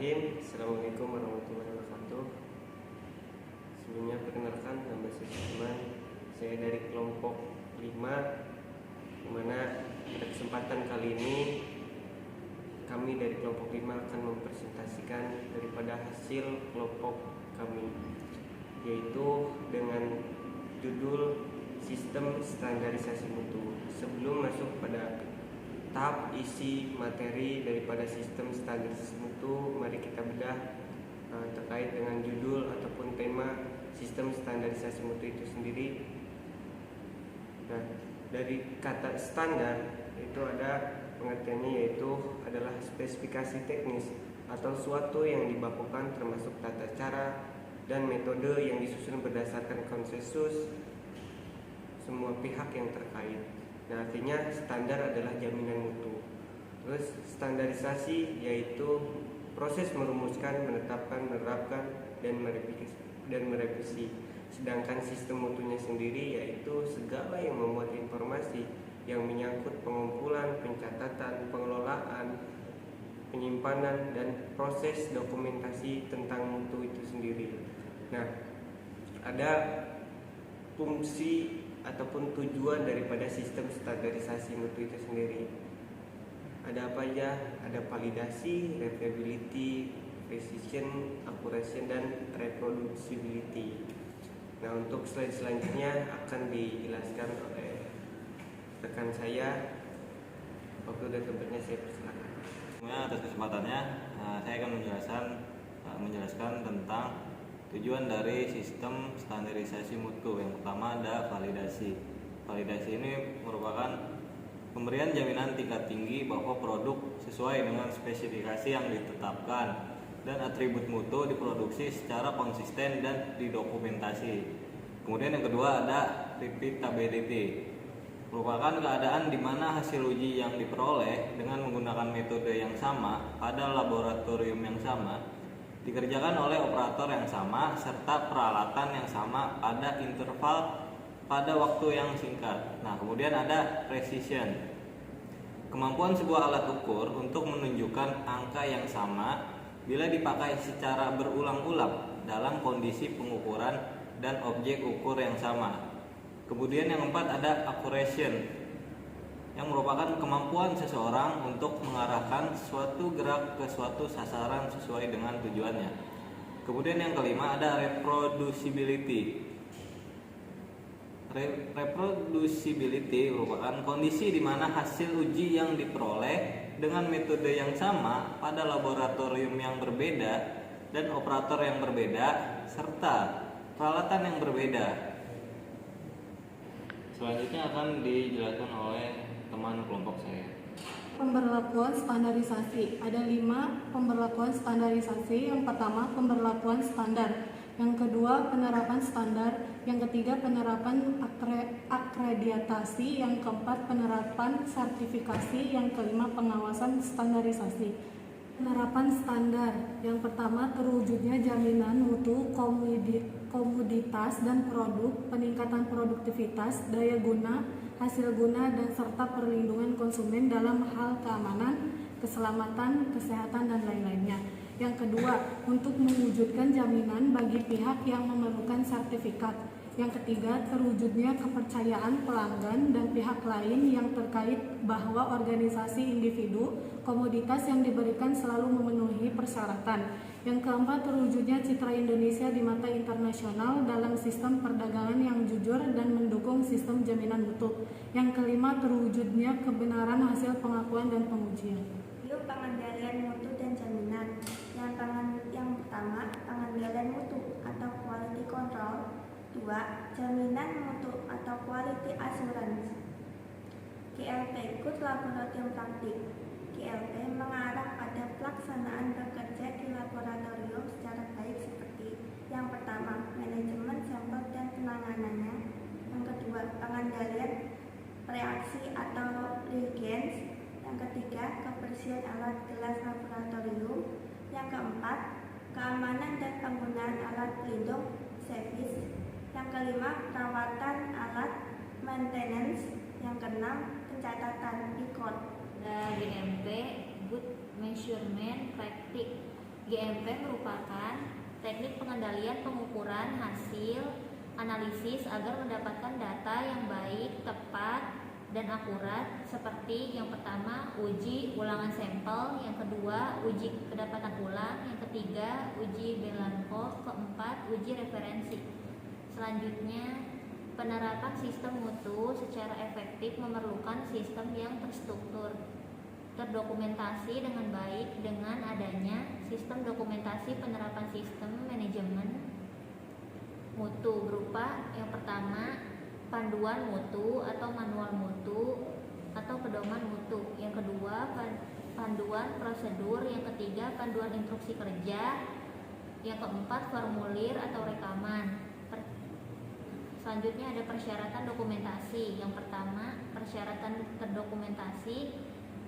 Bismillahirrahmanirrahim. Assalamualaikum warahmatullahi wabarakatuh. Sebelumnya perkenalkan, nama saya Sulaiman. Saya dari kelompok 5, dimana pada kesempatan kali ini kami dari kelompok 5 akan mempresentasikan daripada hasil kelompok kami, yaitu dengan judul Sistem Standarisasi Mutu. Sebelum masuk pada tahap isi materi daripada sistem standarisasi mutu, mari kita bedah terkait dengan judul ataupun tema sistem standarisasi mutu itu sendiri. Nah, dari kata standar itu ada pengertiannya, yaitu adalah spesifikasi teknis atau suatu yang dibakukan termasuk tata cara dan metode yang disusun berdasarkan konsensus semua pihak yang terkait. Nah, artinya standar adalah jaminan mutu. Terus standarisasi yaitu proses merumuskan, menetapkan, menerapkan, dan merevisi. Sedangkan sistem mutunya sendiri yaitu segala yang memuat informasi yang menyangkut pengumpulan, pencatatan, pengelolaan, penyimpanan, dan proses dokumentasi tentang mutu itu sendiri. Nah, ada fungsi ataupun tujuan daripada sistem standarisasi mutu itu sendiri. Ada apa aja? Ada validasi, reliability, precision, accuracy, dan reproducibility. Nah, untuk slide selanjutnya akan dijelaskan oleh rekan saya. Waktu dan tempatnya saya persilakan. Atas kesempatannya, saya akan menjelaskan tentang tujuan dari sistem standarisasi mutu. Yang pertama ada validasi. Validasi ini merupakan pemberian jaminan tingkat tinggi bahwa produk sesuai dengan spesifikasi yang ditetapkan dan atribut mutu diproduksi secara konsisten dan didokumentasi. Kemudian yang kedua ada repeatability. Merupakan keadaan di mana hasil uji yang diperoleh dengan menggunakan metode yang sama pada laboratorium yang sama dikerjakan oleh operator yang sama serta peralatan yang sama pada interval pada waktu yang singkat. Nah, kemudian ada precision. Kemampuan sebuah alat ukur untuk menunjukkan angka yang sama bila dipakai secara berulang-ulang dalam kondisi pengukuran dan objek ukur yang sama. Kemudian yang keempat ada accuracy, yang merupakan kemampuan seseorang untuk mengarahkan suatu gerak ke suatu sasaran sesuai dengan tujuannya. Kemudian yang kelima ada reproducibility. Reproducibility merupakan kondisi di mana hasil uji yang diperoleh dengan metode yang sama pada laboratorium yang berbeda dan operator yang berbeda serta peralatan yang berbeda. Selanjutnya akan dijelaskan oleh teman kelompok saya. Pemberlakuan standarisasi. Ada 5 pemberlakuan standarisasi. Yang pertama, pemberlakuan standar. Yang kedua, penerapan standar. Yang ketiga, penerapan akreditasi. Yang keempat, penerapan sertifikasi. Yang kelima, pengawasan standarisasi. Penerapan standar. Yang pertama, terwujudnya jaminan mutu, komoditas dan produk, peningkatan produktivitas, daya guna, hasil guna, dan serta perlindungan konsumen dalam hal keamanan, keselamatan, kesehatan, dan lain-lainnya. Yang kedua, untuk mewujudkan jaminan bagi pihak yang memerlukan sertifikat. Yang ketiga, terwujudnya kepercayaan pelanggan dan pihak lain yang terkait bahwa organisasi individu komoditas yang diberikan selalu memenuhi persyaratan. Yang keempat, terwujudnya citra Indonesia di mata internasional dalam sistem perdagangan yang jujur dan mendukung sistem jaminan mutu. Yang kelima, terwujudnya kebenaran hasil pengakuan dan pengujian. Pengendalian mutu dan jaminan. Yang pertama, pengendalian mutu atau quality control. 2. Jaminan mutu atau quality assurance. GLP, Good Laboratorium Practice. GLP mengarah pada pelaksanaan bekerja di laboratorium secara baik seperti yang pertama, manajemen sampel dan penanganannya. Yang kedua, pengendalian reaksi atau reagens. Yang ketiga, kebersihan alat gelas laboratorium. Yang keempat, keamanan dan penggunaan alat pelindung service. Yang kelima, perawatan alat maintenance. Yang keenam, pencatatan record. GMP, Good Measurement Practice. GMP merupakan teknik pengendalian pengukuran hasil analisis agar mendapatkan data yang baik, tepat, dan akurat, seperti yang pertama uji ulangan sampel, yang kedua uji kedapatan ulang, yang ketiga uji Belanco, keempat uji referensi. Selanjutnya, penerapan sistem mutu secara efektif memerlukan sistem yang terstruktur, terdokumentasi dengan baik dengan adanya sistem dokumentasi penerapan sistem manajemen mutu berupa yang pertama panduan mutu atau manual mutu atau pedoman mutu, yang kedua panduan prosedur, yang ketiga panduan instruksi kerja, yang keempat formulir atau rekaman. Selanjutnya ada persyaratan dokumentasi. Yang pertama persyaratan terdokumentasi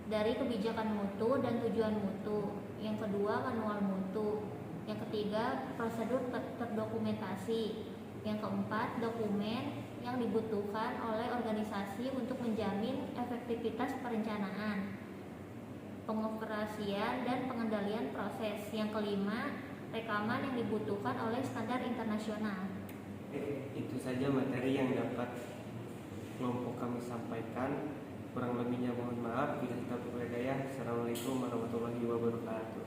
dari kebijakan mutu dan tujuan mutu, yang kedua manual mutu, yang ketiga prosedur terdokumentasi, yang keempat dokumen yang dibutuhkan oleh organisasi untuk menjamin efektivitas perencanaan, pengoperasian dan pengendalian proses, yang kelima rekaman yang dibutuhkan oleh standar internasional. Itu saja materi yang dapat kelompok kami sampaikan. Kurang lebihnya mohon maaf. Bila kita berdaya. Assalamualaikum warahmatullahi wabarakatuh.